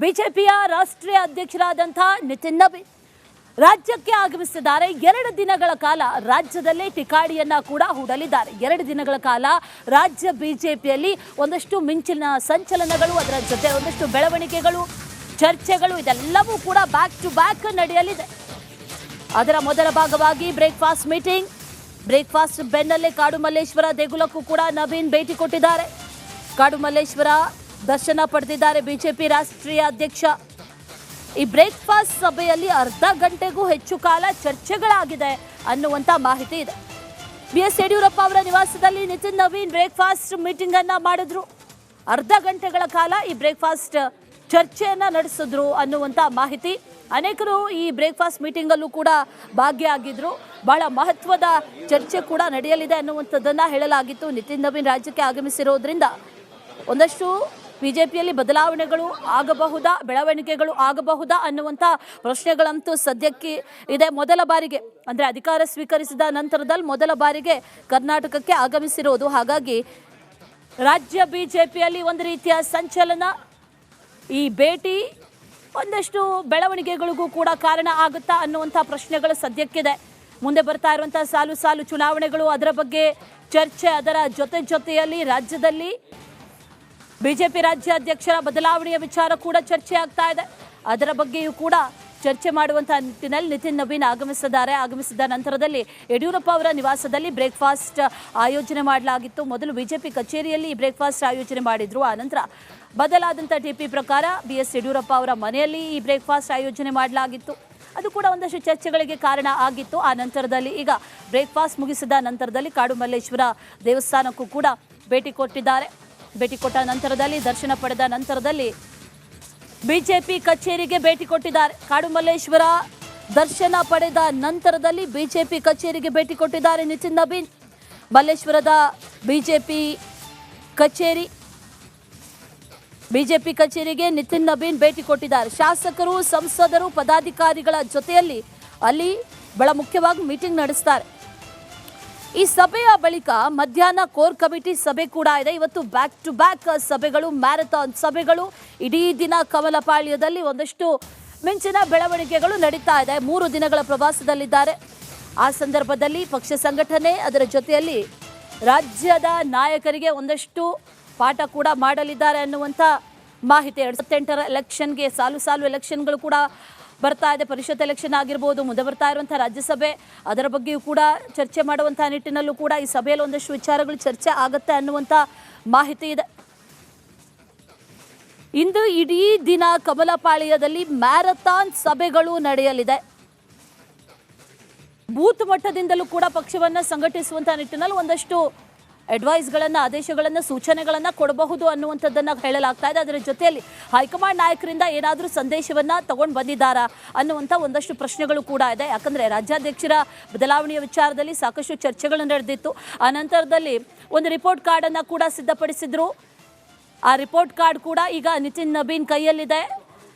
ಬಿಜೆಪಿಯ ರಾಷ್ಟ್ರೀಯ ಅಧ್ಯಕ್ಷರಾದಂತಹ ನಿತಿನ್ ನಬೀನ್ ರಾಜ್ಯಕ್ಕೆ ಆಗಮಿಸಿದ್ದಾರೆ. 2 ದಿನಗಳ ಕಾಲ ರಾಜ್ಯದಲ್ಲೇ ಟಿಕಾಡಿಯನ್ನ ಕೂಡ ಹೂಡಲಿದ್ದಾರೆ. 2 ದಿನಗಳ ಕಾಲ ರಾಜ್ಯ ಬಿಜೆಪಿಯಲ್ಲಿ ಒಂದಷ್ಟು ಮಿಂಚಿನ ಸಂಚಲನಗಳು, ಅದರ ಜೊತೆ ಒಂದಷ್ಟು ಬೆಳವಣಿಗೆಗಳು, ಚರ್ಚೆಗಳು ಇದೆಲ್ಲವೂ ಕೂಡ ಬ್ಯಾಕ್ ಟು ಬ್ಯಾಕ್ ನಡೆಯಲಿದೆ. ಅದರ ಮೊದಲ ಭಾಗವಾಗಿ ಬ್ರೇಕ್ಫಾಸ್ಟ್ ಮೀಟಿಂಗ್. ಬ್ರೇಕ್ಫಾಸ್ಟ್ ಬೆನ್ನಲ್ಲೇ ಕಾಡುಮಲ್ಲೇಶ್ವರ ದೇಗುಲಕ್ಕೂ ಕೂಡ ನಬೀನ್ ಭೇಟಿ ಕೊಟ್ಟಿದ್ದಾರೆ. ಕಾಡುಮಲ್ಲೇಶ್ವರ ದರ್ಶನ ಪಡೆದಿದ್ದಾರೆ ಬಿಜೆಪಿ ರಾಷ್ಟ್ರೀಯ ಅಧ್ಯಕ್ಷ. ಈ ಬ್ರೇಕ್ಫಾಸ್ಟ್ ಸಭೆಯಲ್ಲಿ ಅರ್ಧ ಗಂಟೆಗೂ ಹೆಚ್ಚು ಕಾಲ ಚರ್ಚೆಗಳಾಗಿದೆ ಅನ್ನುವಂಥ ಮಾಹಿತಿ ಇದೆ. BS ಯಡಿಯೂರಪ್ಪ ಅವರ ನಿವಾಸದಲ್ಲಿ ನಿತಿನ್ ನಬೀನ್ ಬ್ರೇಕ್ಫಾಸ್ಟ್ ಮೀಟಿಂಗ್ ಅನ್ನ ಮಾಡಿದ್ರು. ಅರ್ಧ ಗಂಟೆಗಳ ಕಾಲ ಈ ಬ್ರೇಕ್ಫಾಸ್ಟ್ ಚರ್ಚೆಯನ್ನ ನಡೆಸಿದ್ರು ಅನ್ನುವಂಥ ಮಾಹಿತಿ. ಅನೇಕರು ಈ ಬ್ರೇಕ್ಫಾಸ್ಟ್ ಮೀಟಿಂಗ್ ಅಲ್ಲೂ ಕೂಡ ಭಾಗಿಯಾಗಿದ್ರು. ಬಹಳ ಮಹತ್ವದ ಚರ್ಚೆ ಕೂಡ ನಡೆಯಲಿದೆ ಅನ್ನುವಂಥದ್ದನ್ನ ಹೇಳಲಾಗಿತ್ತು. ನಿತಿನ್ ನಬೀನ್ ರಾಜ್ಯಕ್ಕೆ ಆಗಮಿಸಿರೋದ್ರಿಂದ ಒಂದಷ್ಟು ಬಿಜೆಪಿಯಲ್ಲಿ ಬದಲಾವಣೆಗಳು ಆಗಬಹುದಾ, ಬೆಳವಣಿಗೆಗಳು ಆಗಬಹುದಾ ಅನ್ನುವಂಥ ಪ್ರಶ್ನೆಗಳಂತೂ ಸದ್ಯಕ್ಕೆ ಇದೆ. ಮೊದಲ ಬಾರಿಗೆ ಅಂದರೆ ಅಧಿಕಾರ ಸ್ವೀಕರಿಸಿದ ನಂತರದಲ್ಲಿ ಮೊದಲ ಬಾರಿಗೆ ಕರ್ನಾಟಕಕ್ಕೆ ಆಗಮಿಸಿರೋದು. ಹಾಗಾಗಿ ರಾಜ್ಯ ಬಿಜೆಪಿಯಲ್ಲಿ ಒಂದು ರೀತಿಯ ಸಂಚಲನ. ಈ ಭೇಟಿ ಒಂದಷ್ಟು ಬೆಳವಣಿಗೆಗಳಿಗೂ ಕೂಡ ಕಾರಣ ಆಗುತ್ತಾ ಅನ್ನುವಂಥ ಪ್ರಶ್ನೆಗಳು ಸದ್ಯಕ್ಕಿದೆ. ಮುಂದೆ ಬರ್ತಾ ಇರುವಂಥ ಸಾಲು ಚುನಾವಣೆಗಳು, ಅದರ ಬಗ್ಗೆ ಚರ್ಚೆ, ಅದರ ಜೊತೆಯಲ್ಲಿ ರಾಜ್ಯದಲ್ಲಿ ಬಿಜೆಪಿ ರಾಜ್ಯಾಧ್ಯಕ್ಷರ ಬದಲಾವಣೆಯ ವಿಚಾರ ಕೂಡ ಚರ್ಚೆ ಆಗ್ತಾ ಇದೆ. ಅದರ ಬಗ್ಗೆಯೂ ಕೂಡ ಚರ್ಚೆ ಮಾಡುವಂತಹ ನಿಟ್ಟಿನಲ್ಲಿ ನಿತಿನ್ ನಬೀನ್ ಆಗಮಿಸಿದ ನಂತರದಲ್ಲಿ ಯಡಿಯೂರಪ್ಪ ಅವರ ನಿವಾಸದಲ್ಲಿ ಬ್ರೇಕ್ಫಾಸ್ಟ್ ಆಯೋಜನೆ ಮಾಡಲಾಗಿತ್ತು. ಮೊದಲು ಬಿಜೆಪಿ ಕಚೇರಿಯಲ್ಲಿ ಈ ಬ್ರೇಕ್ಫಾಸ್ಟ್ ಆಯೋಜನೆ ಮಾಡಿದ್ರು. ಆನಂತರ ಬದಲಾದಂಥ ಟಿಪಿ ಪ್ರಕಾರ BS ಯಡಿಯೂರಪ್ಪ ಅವರ ಮನೆಯಲ್ಲಿ ಈ ಬ್ರೇಕ್ಫಾಸ್ಟ್ ಆಯೋಜನೆ ಮಾಡಲಾಗಿತ್ತು. ಅದು ಕೂಡ ಒಂದಷ್ಟು ಚರ್ಚೆಗಳಿಗೆ ಕಾರಣ ಆಗಿತ್ತು. ಆ ನಂತರದಲ್ಲಿ ಈಗ ಬ್ರೇಕ್ಫಾಸ್ಟ್ ಮುಗಿಸಿದ ನಂತರದಲ್ಲಿ ಕಾಡುಮಲ್ಲೇಶ್ವರ ದೇವಸ್ಥಾನಕ್ಕೂ ಕೂಡ ಭೇಟಿ ಕೊಟ್ಟಿದ್ದಾರೆ. ಭೇಟಿ ಕೊಟ್ಟ ನಂತರದಲ್ಲಿ ದರ್ಶನ ಪಡೆದ ನಂತರದಲ್ಲಿ ಬಿಜೆಪಿ ಕಚೇರಿಗೆ ಭೇಟಿ ಕೊಟ್ಟಿದ್ದಾರೆ. ಕಾಡುಮಲ್ಲೇಶ್ವರ ದರ್ಶನ ಪಡೆದ ನಂತರದಲ್ಲಿ ಬಿಜೆಪಿ ಕಚೇರಿಗೆ ಭೇಟಿ ಕೊಟ್ಟಿದ್ದಾರೆ ನಿತಿನ್ ನಬೀನ್. ಮಲ್ಲೇಶ್ವರದ ಬಿಜೆಪಿ ಕಚೇರಿಗೆ ನಿತಿನ್ ನಬೀನ್ ಭೇಟಿ ಕೊಟ್ಟಿದ್ದಾರೆ. ಶಾಸಕರು, ಸಂಸದರು, ಪದಾಧಿಕಾರಿಗಳ ಜೊತೆಯಲ್ಲಿ ಅಲ್ಲಿ ಬಹಳ ಮುಖ್ಯವಾಗಿ ಮೀಟಿಂಗ್ ನಡೆಸ್ತಾರೆ. ಈ ಸಭೆಯ ಬಳಿಕ ಮಧ್ಯಾಹ್ನ ಕೋರ್ ಕಮಿಟಿ ಸಭೆ ಕೂಡ ಇದೆ. ಇವತ್ತು ಬ್ಯಾಕ್ ಟು ಬ್ಯಾಕ್ ಸಭೆಗಳು, ಮ್ಯಾರಥಾನ್ ಸಭೆಗಳು. ಇಡೀ ದಿನ ಕಮಲಪಾಳ್ಯದಲ್ಲಿ ಒಂದಷ್ಟು ಮಿಂಚಿನ ಬೆಳವಣಿಗೆಗಳು ನಡೀತಾ ಇದೆ. 3 ದಿನಗಳ ಪ್ರವಾಸದಲ್ಲಿದ್ದಾರೆ. ಆ ಸಂದರ್ಭದಲ್ಲಿ ಪಕ್ಷ ಸಂಘಟನೆ, ಅದರ ಜೊತೆಯಲ್ಲಿ ರಾಜ್ಯದ ನಾಯಕರಿಗೆ ಒಂದಷ್ಟು ಪಾಠ ಕೂಡ ಮಾಡಲಿದ್ದಾರೆ ಅನ್ನುವಂಥ ಮಾಹಿತಿ. 2028ರ ಎಲೆಕ್ಷನ್ಗೆ ಸಾಲು ಎಲೆಕ್ಷನ್ಗಳು ಕೂಡ ಬರ್ತಾ ಇದೆ. ಪರಿಷತ್ ಎಲೆಕ್ಷನ್ ಆಗಿರ್ಬೋದು, ಮುಂದೆ ಬರ್ತಾ ಇರುವಂಥ ರಾಜ್ಯಸಭೆ, ಅದರ ಬಗ್ಗೆಯೂ ಕೂಡ ಚರ್ಚೆ ಮಾಡುವಂಥ ನಿಟ್ಟಿನಲ್ಲೂ ಕೂಡ ಈ ಸಭೆಯಲ್ಲಿ ಒಂದಷ್ಟು ವಿಚಾರಗಳು ಚರ್ಚೆ ಆಗುತ್ತೆ ಅನ್ನುವಂಥ ಮಾಹಿತಿ ಇದೆ. ಇಂದು ಇಡೀ ದಿನ ಕಮಲಪಾಳ್ಯದಲ್ಲಿ ಮ್ಯಾರಥಾನ್ ಸಭೆಗಳು ನಡೆಯಲಿದೆ. ಬೂತ್ ಮಟ್ಟದಿಂದಲೂ ಕೂಡ ಪಕ್ಷವನ್ನು ಸಂಘಟಿಸುವಂಥ ನಿಟ್ಟಿನಲ್ಲಿ ಒಂದಷ್ಟು ಅಡ್ವೈಸ್ಗಳನ್ನು, ಆದೇಶಗಳನ್ನು, ಸೂಚನೆಗಳನ್ನು ಕೊಡಬಹುದು ಅನ್ನುವಂಥದ್ದನ್ನು ಹೇಳಲಾಗ್ತಾ ಇದೆ. ಅದರ ಜೊತೆಯಲ್ಲಿ ಹೈಕಮಾಂಡ್ ನಾಯಕರಿಂದ ಏನಾದರೂ ಸಂದೇಶವನ್ನು ತಗೊಂಡು ಬಂದಿದ್ದಾರಾ ಅನ್ನುವಂಥ ಒಂದಷ್ಟು ಪ್ರಶ್ನೆಗಳು ಕೂಡ ಇದೆ. ಯಾಕಂದರೆ ರಾಜ್ಯಾಧ್ಯಕ್ಷರ ಬದಲಾವಣೆಯ ವಿಚಾರದಲ್ಲಿ ಸಾಕಷ್ಟು ಚರ್ಚೆಗಳು ನಡೆದಿತ್ತು. ಆ ನಂತರದಲ್ಲಿ ಒಂದು ರಿಪೋರ್ಟ್ ಕಾರ್ಡನ್ನು ಕೂಡ ಸಿದ್ಧಪಡಿಸಿದ್ರು. ಆ ರಿಪೋರ್ಟ್ ಕಾರ್ಡ್ ಕೂಡ ಈಗ ನಿತಿನ್ ನಬೀನ್ ಕೈಯಲ್ಲಿದೆ.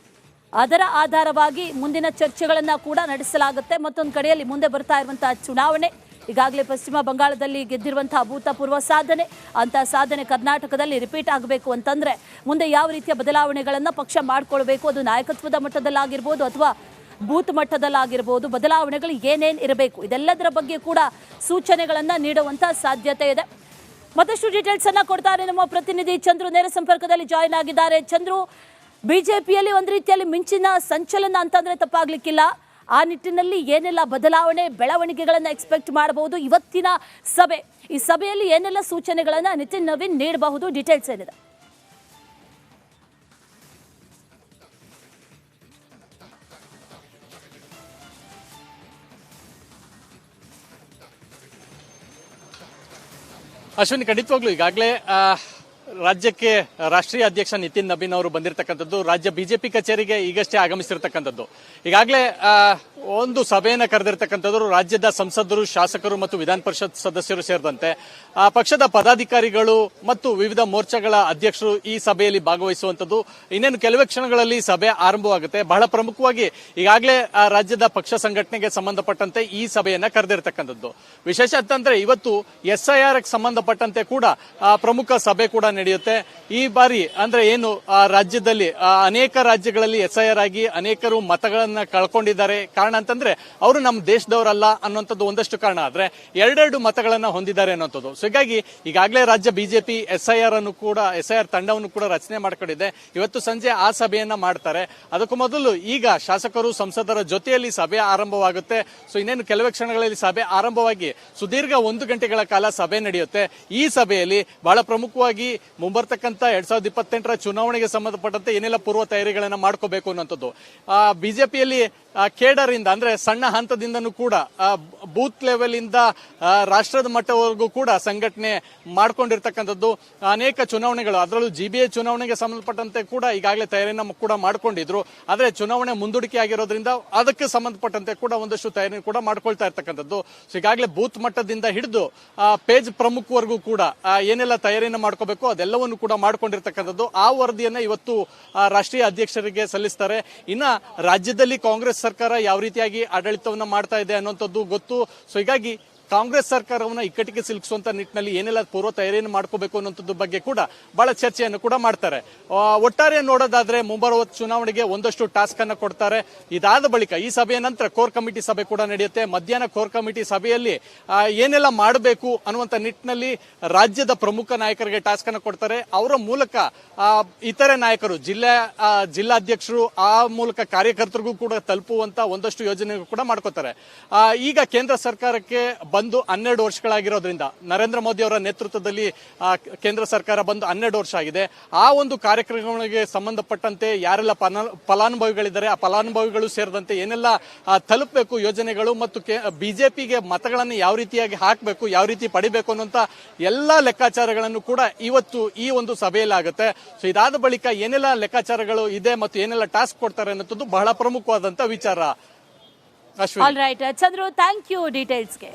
ಅದರ ಆಧಾರವಾಗಿ ಮುಂದಿನ ಚರ್ಚೆಗಳನ್ನು ಕೂಡ ನಡೆಸಲಾಗುತ್ತೆ. ಮತ್ತೊಂದು ಕಡೆಯಲ್ಲಿ ಮುಂದೆ ಬರ್ತಾ ಇರುವಂಥ ಚುನಾವಣೆ, ಈಗಾಗಲೇ ಪಶ್ಚಿಮ ಬಂಗಾಳದಲ್ಲಿ ಗೆದ್ದಿರುವಂತಹ ಅಭೂತಪೂರ್ವ ಸಾಧನೆ, ಅಂತಹ ಸಾಧನೆ ಕರ್ನಾಟಕದಲ್ಲಿ ರಿಪೀಟ್ ಆಗಬೇಕು ಅಂತಂದರೆ ಮುಂದೆ ಯಾವ ರೀತಿಯ ಬದಲಾವಣೆಗಳನ್ನು ಪಕ್ಷ ಮಾಡಿಕೊಳ್ಬೇಕು, ಅದು ನಾಯಕತ್ವದ ಮಟ್ಟದಲ್ಲಾಗಿರ್ಬೋದು ಅಥವಾ ಬೂತ್ ಮಟ್ಟದಲ್ಲಾಗಿರ್ಬೋದು, ಬದಲಾವಣೆಗಳು ಏನೇನು ಇರಬೇಕು, ಇದೆಲ್ಲದರ ಬಗ್ಗೆ ಕೂಡ ಸೂಚನೆಗಳನ್ನು ನೀಡುವಂಥ ಸಾಧ್ಯತೆ ಇದೆ. ಮತ್ತಷ್ಟು ಡೀಟೇಲ್ಸನ್ನು ಕೊಡ್ತಾರೆ ನಮ್ಮ ಪ್ರತಿನಿಧಿ ಚಂದ್ರು, ನೇರ ಸಂಪರ್ಕದಲ್ಲಿ ಜಾಯಿನ್ ಆಗಿದ್ದಾರೆ. ಚಂದ್ರು, ಬಿಜೆಪಿಯಲ್ಲಿ ಒಂದು ರೀತಿಯಲ್ಲಿ ಮಿಂಚಿನ ಸಂಚಲನ ಅಂತಂದರೆ ತಪ್ಪಾಗಲಿಕ್ಕಿಲ್ಲ. ಆ ನಿಟ್ಟಿನಲ್ಲಿ ಏನೆಲ್ಲ ಬದಲಾವಣೆ, ಬೆಳವಣಿಗೆಗಳನ್ನು ಎಕ್ಸ್ಪೆಕ್ಟ್ ಮಾಡಬಹುದು ಇವತ್ತಿನ ಸಭೆ? ಈ ಸಭೆಯಲ್ಲಿ ಏನೆಲ್ಲ ಸೂಚನೆಗಳನ್ನು ನಿತಿನ್ ನಬೀನ್ ನೀಡಬಹುದು? ಡೀಟೇಲ್ಸ್ ಏನಿದೆ? ಅಶ್ವಿನಿ, ಖಂಡಿತವಾಗ್ಲೂ ಈಗಾಗಲೇ ರಾಜ್ಯಕ್ಕೆ ರಾಷ್ಟ್ರೀಯ ಅಧ್ಯಕ್ಷ ನಿತಿನ್ ನಬೀನ್ ಅವರು ಬಂದಿರತಕ್ಕಂಥದ್ದು. ರಾಜ್ಯ ಬಿಜೆಪಿ ಕಚೇರಿಗೆ ಈಗಷ್ಟೇ ಆಗಮಿಸಿರ್ತಕ್ಕಂಥದ್ದು. ಈಗಾಗಲೇ ಒಂದು ಸಭೆಯನ್ನು ಕರೆದಿರ್ತಕ್ಕಂಥದ್ದು. ರಾಜ್ಯದ ಸಂಸದರು, ಶಾಸಕರು ಮತ್ತು ವಿಧಾನ ಪರಿಷತ್ ಸದಸ್ಯರು ಸೇರಿದಂತೆ ಪಕ್ಷದ ಪದಾಧಿಕಾರಿಗಳು ಮತ್ತು ವಿವಿಧ ಮೋರ್ಚಾಗಳ ಅಧ್ಯಕ್ಷರು ಈ ಸಭೆಯಲ್ಲಿ ಭಾಗವಹಿಸುವಂತದ್ದು. ಇನ್ನೇನು ಕೆಲವೇ ಕ್ಷಣಗಳಲ್ಲಿ ಸಭೆ ಆರಂಭವಾಗುತ್ತೆ. ಬಹಳ ಪ್ರಮುಖವಾಗಿ ಈಗಾಗಲೇ ರಾಜ್ಯದ ಪಕ್ಷ ಸಂಘಟನೆಗೆ ಸಂಬಂಧಪಟ್ಟಂತೆ ಈ ಸಭೆಯನ್ನ ಕರೆದಿರ್ತಕ್ಕಂಥದ್ದು. ವಿಶೇಷ ಅಂತಂದ್ರೆ ಇವತ್ತು SIR ಸಂಬಂಧಪಟ್ಟಂತೆ ಕೂಡ ಪ್ರಮುಖ ಸಭೆ ಕೂಡ ನಡೆಯುತ್ತೆ. ನಡೆಯುತ್ತೆ. ಈ ಬಾರಿ ಅಂದ್ರೆ ಏನು ರಾಜ್ಯದಲ್ಲಿ ಅನೇಕ ರಾಜ್ಯಗಳಲ್ಲಿ SIR ಆಗಿ ಅನೇಕರು ಮತಗಳನ್ನ ಕಳ್ಕೊಂಡಿದ್ದಾರೆ. ಕಾರಣ ಅಂತಂದ್ರೆ ಅವರು ನಮ್ಮ ದೇಶದವರಲ್ಲ ಅನ್ನೋಂಥದ್ದು ಒಂದಷ್ಟು ಕಾರಣ, ಆದ್ರೆ ಎರಡೆರಡು ಮತಗಳನ್ನ ಹೊಂದಿದ್ದಾರೆ ಅನ್ನೋಂಥದ್ದು. ಸೊ ಹೀಗಾಗಿ ಈಗಾಗಲೇ ರಾಜ್ಯ ಬಿಜೆಪಿ SIR ತಂಡವನ್ನು ಕೂಡ ರಚನೆ ಮಾಡ್ಕೊಂಡಿದೆ. ಇವತ್ತು ಸಂಜೆ ಆ ಸಭೆಯನ್ನ ಮಾಡ್ತಾರೆ. ಅದಕ್ಕೂ ಮೊದಲು ಈಗ ಶಾಸಕರು ಸಂಸದರ ಜೊತೆಯಲ್ಲಿ ಸಭೆ ಆರಂಭವಾಗುತ್ತೆ. ಸೊ ಇನ್ನೇನು ಕೆಲವೇ ಕ್ಷಣಗಳಲ್ಲಿ ಸಭೆ ಆರಂಭವಾಗಿ ಸುದೀರ್ಘ 1 ಗಂಟೆಗಳ ಕಾಲ ಸಭೆ ನಡೆಯುತ್ತೆ. ಈ ಸಭೆಯಲ್ಲಿ ಬಹಳ ಪ್ರಮುಖವಾಗಿ ಮುಂಬರ್ತಕ್ಕಂಥ 2028ರ ಚುನಾವಣೆಗೆ ಸಂಬಂಧಪಟ್ಟಂತೆ ಏನೆಲ್ಲ ಪೂರ್ವ ತಯಾರಿಗಳನ್ನ ಮಾಡ್ಕೋಬೇಕು ಅನ್ನೋಂಥದ್ದು. ಬಿಜೆಪಿಯಲ್ಲಿ ಕೇಡರ್ ಇಂದ ಅಂದ್ರೆ ಸಣ್ಣ ಹಂತದಿಂದನೂ ಕೂಡ ಬೂತ್ ಲೆವೆಲ್ ಇಂದ ರಾಷ್ಟ್ರದ ಮಟ್ಟವರೆಗೂ ಕೂಡ ಸಂಘಟನೆ ಮಾಡ್ಕೊಂಡಿರ್ತಕ್ಕಂಥದ್ದು. ಅನೇಕ ಚುನಾವಣೆಗಳು, ಅದರಲ್ಲೂ GBA ಚುನಾವಣೆಗೆ ಸಂಬಂಧಪಟ್ಟಂತೆ ಕೂಡ ಈಗಾಗಲೇ ತಯಾರಿನ ಕೂಡ ಮಾಡ್ಕೊಂಡಿದ್ರು. ಆದ್ರೆ ಚುನಾವಣೆ ಮುಂದೂಡಿಕೆ ಆಗಿರೋದ್ರಿಂದ ಅದಕ್ಕೆ ಸಂಬಂಧಪಟ್ಟಂತೆ ಕೂಡ ಒಂದಷ್ಟು ತಯಾರಿ ಕೂಡ ಮಾಡ್ಕೊಳ್ತಾ ಇರ್ತಕ್ಕಂಥದ್ದು. ಸೊ ಈಗಾಗಲೇ ಬೂತ್ ಮಟ್ಟದಿಂದ ಹಿಡಿದು ಪೇಜ್ ಪ್ರಮುಖವರೆಗೂ ಕೂಡ ಏನೆಲ್ಲ ತಯಾರಿನ ಮಾಡ್ಕೋಬೇಕು ಅದೆಲ್ಲವನ್ನು ಕೂಡ ಮಾಡ್ಕೊಂಡಿರ್ತಕ್ಕಂಥದ್ದು. ಆ ವರದಿಯನ್ನ ಇವತ್ತು ರಾಷ್ಟ್ರೀಯ ಅಧ್ಯಕ್ಷರಿಗೆ ಸಲ್ಲಿಸ್ತಾರೆ. ಇನ್ನ ರಾಜ್ಯದಲ್ಲಿ ಕಾಂಗ್ರೆಸ್ ಸರ್ಕಾರ ಯಾವ ರೀತಿಯಾಗಿ ಆಡಳಿತವನ್ನ ಮಾಡ್ತಾ ಇದೆ ಅನ್ನುವಂಥದ್ದು ಗೊತ್ತು. ಸೊ ಹೀಗಾಗಿ ಕಾಂಗ್ರೆಸ್ ಸರ್ಕಾರವನ್ನ ಇಕ್ಕಟ್ಟಿಗೆ ಸಿಲುಕಿಸುವಂತ ನಿಟ್ಟಿನಲ್ಲಿ ಏನೆಲ್ಲ ಪೂರ್ವ ತಯಾರಿಯನ್ನು ಮಾಡ್ಕೋಬೇಕು ಅನ್ನೋಂಥದ್ದು ಬಗ್ಗೆ ಕೂಡ ಬಹಳ ಚರ್ಚೆಯನ್ನು ಕೂಡ ಮಾಡ್ತಾರೆ. ಒಟ್ಟಾರೆ ನೋಡೋದಾದ್ರೆ ಮುಂಬರುವ ಚುನಾವಣೆಗೆ ಒಂದಷ್ಟು ಟಾಸ್ಕ್ ಅನ್ನ ಕೊಡ್ತಾರೆ. ಇದಾದ ಬಳಿಕ ಈ ಸಭೆಯ ನಂತರ ಕೋರ್ ಕಮಿಟಿ ಸಭೆ ಕೂಡ ನಡೆಯುತ್ತೆ. ಮಧ್ಯಾಹ್ನ ಕೋರ್ ಕಮಿಟಿ ಸಭೆಯಲ್ಲಿ ಏನೆಲ್ಲ ಮಾಡಬೇಕು ಅನ್ನುವಂತ ನಿಟ್ಟಿನಲ್ಲಿ ರಾಜ್ಯದ ಪ್ರಮುಖ ನಾಯಕರಿಗೆ ಟಾಸ್ಕ್ ಅನ್ನು ಕೊಡ್ತಾರೆ. ಅವರ ಮೂಲಕ ಇತರೆ ನಾಯಕರು, ಜಿಲ್ಲಾಧ್ಯಕ್ಷರು, ಆ ಮೂಲಕ ಕಾರ್ಯಕರ್ತರಿಗೂ ಕೂಡ ತಲುಪುವಂತ ಒಂದಷ್ಟು ಯೋಜನೆ ಕೂಡ ಮಾಡ್ಕೋತಾರೆ. ಈಗ ಕೇಂದ್ರ ಸರ್ಕಾರಕ್ಕೆ ಬಂದು 12 ವರ್ಷಗಳಾಗಿರೋದ್ರಿಂದ ನರೇಂದ್ರ ಮೋದಿ ಅವರ ನೇತೃತ್ವದಲ್ಲಿ ಕೇಂದ್ರ ಸರ್ಕಾರ ಬಂದು 12 ವರ್ಷ ಆಗಿದೆ. ಆ ಒಂದು ಕಾರ್ಯಕ್ರಮಗಳಿಗೆ ಸಂಬಂಧಪಟ್ಟಂತೆ ಯಾರೆಲ್ಲ ಫಲಾನುಭವಿಗಳಿದ್ದಾರೆ ಆ ಫಲಾನುಭವಿಗಳು ಸೇರಿದಂತೆ ಏನೆಲ್ಲ ತಲುಪಬೇಕು ಯೋಜನೆಗಳು ಮತ್ತು ಬಿಜೆಪಿಗೆ ಮತಗಳನ್ನು ಯಾವ ರೀತಿಯಾಗಿ ಹಾಕಬೇಕು, ಯಾವ ರೀತಿ ಪಡಿಬೇಕು ಅನ್ನುವಂತ ಎಲ್ಲಾ ಲೆಕ್ಕಾಚಾರಗಳನ್ನು ಕೂಡ ಇವತ್ತು ಈ ಒಂದು ಸಭೆಯಲ್ಲಿ ಆಗುತ್ತೆ. ಸೊ ಇದಾದ ಬಳಿಕ ಏನೆಲ್ಲ ಲೆಕ್ಕಾಚಾರಗಳು ಇದೆ ಮತ್ತು ಏನೆಲ್ಲ ಟಾಸ್ಕ್ ಕೊಡ್ತಾರೆ ಅನ್ನೋದು ಬಹಳ ಪ್ರಮುಖವಾದಂತ ವಿಚಾರ. All right Chandru, thank you ಡೀಟೇಲ್ಸ್ಗೆ.